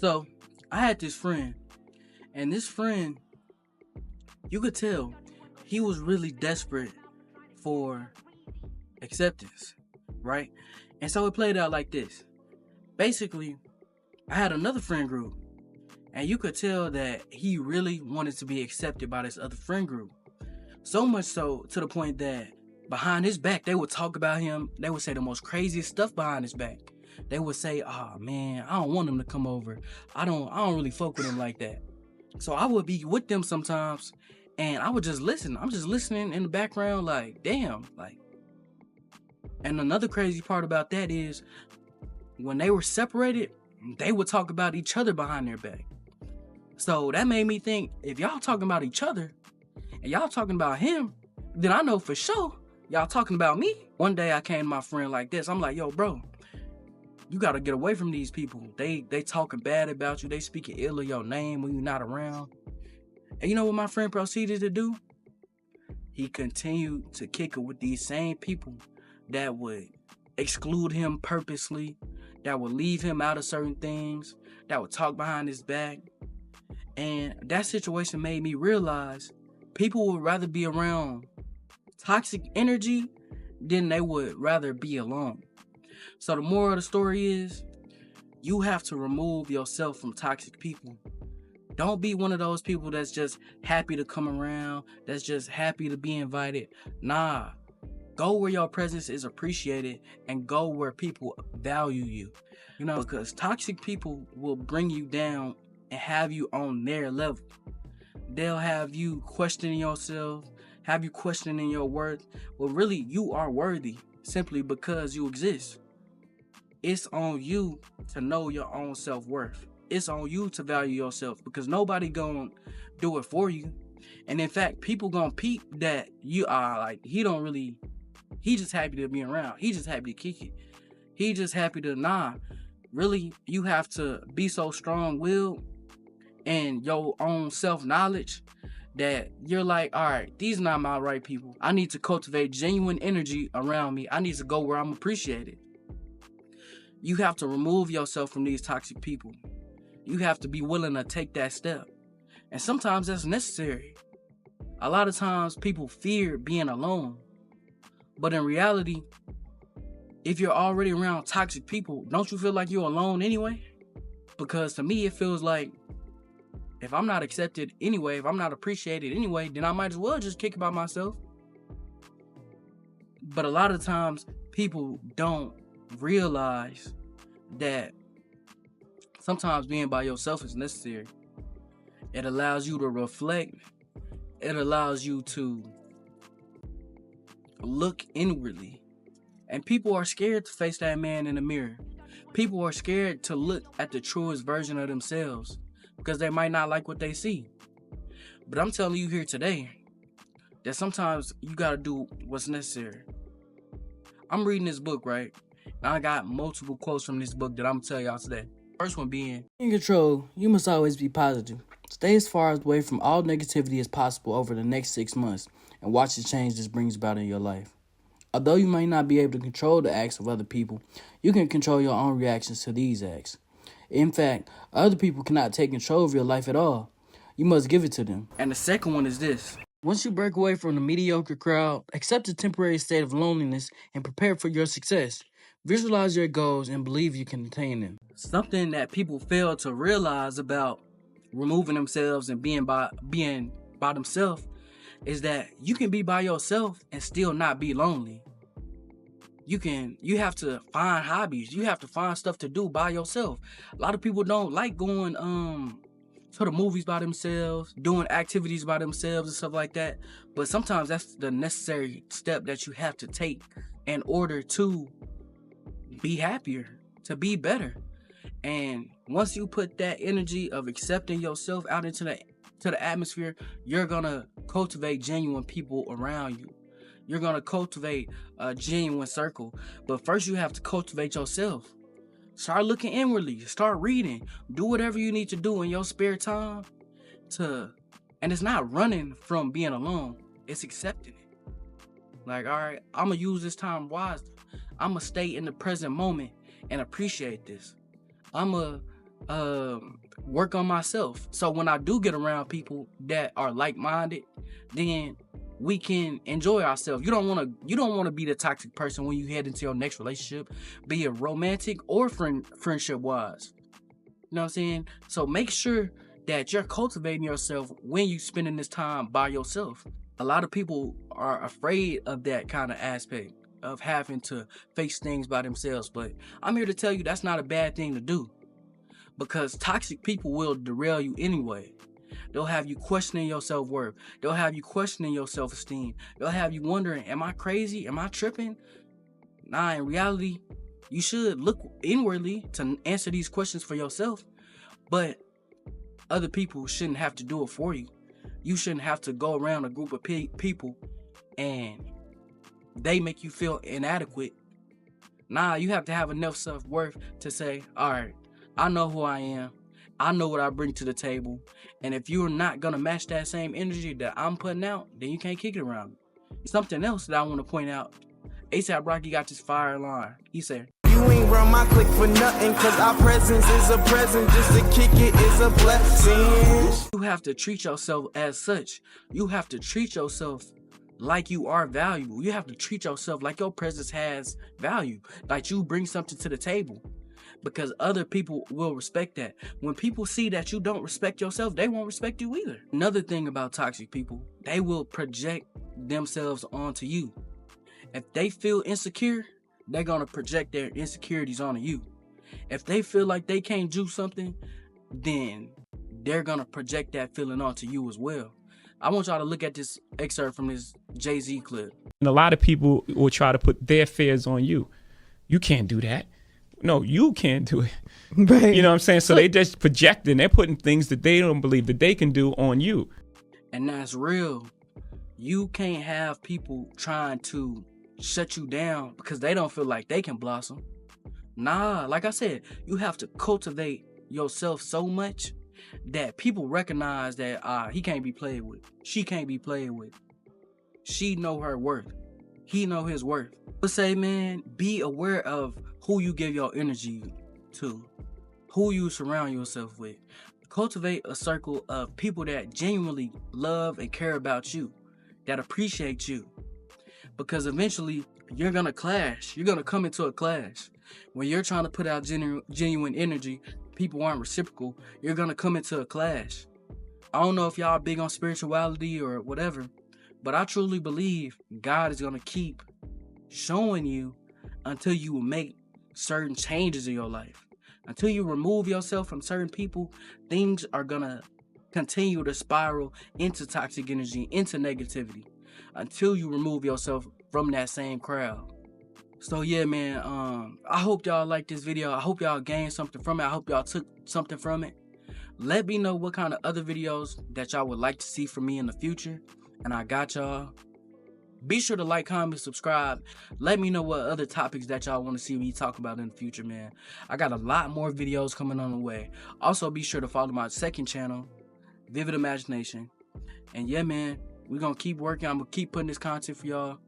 So I had this friend, and this friend, you could tell he was really desperate for acceptance, right? And so it played out like this. Basically, I had another friend group, and you could tell that he really wanted to be accepted by this other friend group. So much so to the point that behind his back, they would talk about him. They would say the most craziest stuff behind his back. They would say, "Oh man, I don't want him to come over. I don't really fuck with him like that." So I would be with them sometimes, and I would just listen. I'm just listening in the background, like, damn, like. And another crazy part about that is when they were separated, they would talk about each other behind their back. So that made me think, if y'all talking about each other and y'all talking about him, then I know for sure y'all talking about me. One day I came to my friend like this. I'm like, yo, bro, you gotta get away from these people. They talking bad about you. They speaking ill of your name when you're not around. And you know what my friend proceeded to do? He continued to kick it with these same people that would exclude him purposely, that would leave him out of certain things, that would talk behind his back. And that situation made me realize people would rather be around toxic energy than they would rather be alone. So the moral of the story is, you have to remove yourself from toxic people. Don't be one of those people that's just happy to come around, that's just happy to be invited. Nah, go where your presence is appreciated and go where people value you. Because toxic people will bring you down and have you on their level. They'll have you questioning yourself, have you questioning your worth. Well, really, you are worthy simply because you exist. It's on you to know your own self-worth. It's on you to value yourself, because nobody gonna do it for you. And in fact, people gonna peep that you are like, he just happy to be around. He just happy to kick it. He just happy to really, you have to be so strong-willed and your own self-knowledge that you're like, all right, these are not my right people. I need to cultivate genuine energy around me. I need to go where I'm appreciated. You have to remove yourself from these toxic people. You have to be willing to take that step. And sometimes that's necessary. A lot of times people fear being alone. But in reality, if you're already around toxic people, don't you feel like you're alone anyway? Because to me, it feels like if I'm not accepted anyway, if I'm not appreciated anyway, then I might as well just kick it by myself. But a lot of times people don't realize that sometimes being by yourself is necessary. It allows you to reflect. It allows you to look inwardly. And people are scared to face that man in the mirror. People are scared to look at the truest version of themselves because they might not like what they see. But I'm telling you here today that sometimes you gotta do what's necessary. I'm reading this book, right? And I got multiple quotes from this book that I'm gonna tell y'all today. First one being, in control, you must always be positive. Stay as far away from all negativity as possible over the next 6 months and watch the change this brings about in your life. Although you may not be able to control the acts of other people, you can control your own reactions to these acts. In fact, other people cannot take control of your life at all. You must give it to them. And the second one is this. Once you break away from the mediocre crowd, accept the temporary state of loneliness and prepare for your success. Visualize your goals and believe you can attain them. Something that people fail to realize about removing themselves and being by themselves is that you can be by yourself and still not be lonely. You have to find hobbies. You have to find stuff to do by yourself. A lot of people don't like going to the movies by themselves, doing activities by themselves and stuff like that. But sometimes that's the necessary step that you have to take in order to be happier, to be better. And once you put that energy of accepting yourself out into the atmosphere, you're gonna cultivate genuine people around you. You're gonna cultivate a genuine circle. But first you have to cultivate yourself. Start looking inwardly. Start reading. Do whatever you need to do in your spare time and it's not running from being alone. It's accepting it. Like, all right, I'm gonna use this time wisely. I'm gonna stay in the present moment and appreciate this. I'm gonna work on myself. So when I do get around people that are like-minded, then we can enjoy ourselves. You don't want to be the toxic person when you head into your next relationship, be it romantic or friendship wise. You know what I'm saying? So make sure that you're cultivating yourself when you spending this time by yourself. A lot of people are afraid of that kind of aspect of having to face things by themselves, but I'm here to tell you that's not a bad thing to do, because toxic people will derail you anyway. They'll have you questioning your self-worth. They'll have you questioning your self-esteem. They'll have you wondering, am I crazy? Am I tripping? Nah, in reality, you should look inwardly to answer these questions for yourself, but other people shouldn't have to do it for you. You shouldn't have to go around a group of people and they make you feel inadequate. Nah, you have to have enough self-worth to say, all right, I know who I am. I know what I bring to the table. And if you're not going to match that same energy that I'm putting out, then you can't kick it around me. Something else that I want to point out, ASAP Rocky got this fire line. He said, you ain't run my click for nothing, cause our presence is a present, just to kick it is a blessing. You have to treat yourself as such. You have to treat yourself like you are valuable. You have to treat yourself like your presence has value, like you bring something to the table, because other people will respect that. When people see that you don't respect yourself, they won't respect you either. Another thing about toxic people, they will project themselves onto you. If they feel insecure, they're gonna project their insecurities onto you. If they feel like they can't do something, then they're gonna project that feeling onto you as well. I want y'all to look at this excerpt from this Jay-Z clip. And a lot of people will try to put their fears on you. You can't do that. No, you can't do it. Right. You know what I'm saying? So they just projecting, they're putting things that they don't believe that they can do on you. And that's real. You can't have people trying to shut you down because they don't feel like they can blossom. Nah, like I said, you have to cultivate yourself so much that people recognize that he can't be played with. She can't be played with. She know her worth. He know his worth. But say, man, be aware of who you give your energy to, who you surround yourself with. Cultivate a circle of people that genuinely love and care about you, that appreciate you. Because eventually, you're going to clash. You're going to come into a clash. When you're trying to put out genuine energy, people aren't reciprocal, you're going to come into a clash. I don't know if y'all are big on spirituality or whatever, but I truly believe God is going to keep showing you until you make certain changes in your life. Until you remove yourself from certain people, things are going to continue to spiral into toxic energy, into negativity, until you remove yourself from that same crowd. So yeah, man, I hope y'all like this video. I hope y'all gained something from it. I hope y'all took something from it. Let me know what kind of other videos that y'all would like to see from me in the future, and I got y'all. Be sure to like, comment, subscribe. Let me know what other topics that y'all want to see me talk about in the future, man. I got a lot more videos coming on the way. Also, be sure to follow my second channel, Vivid Imagination. And yeah, man, we're going to keep working. I'm going to keep putting this content for y'all.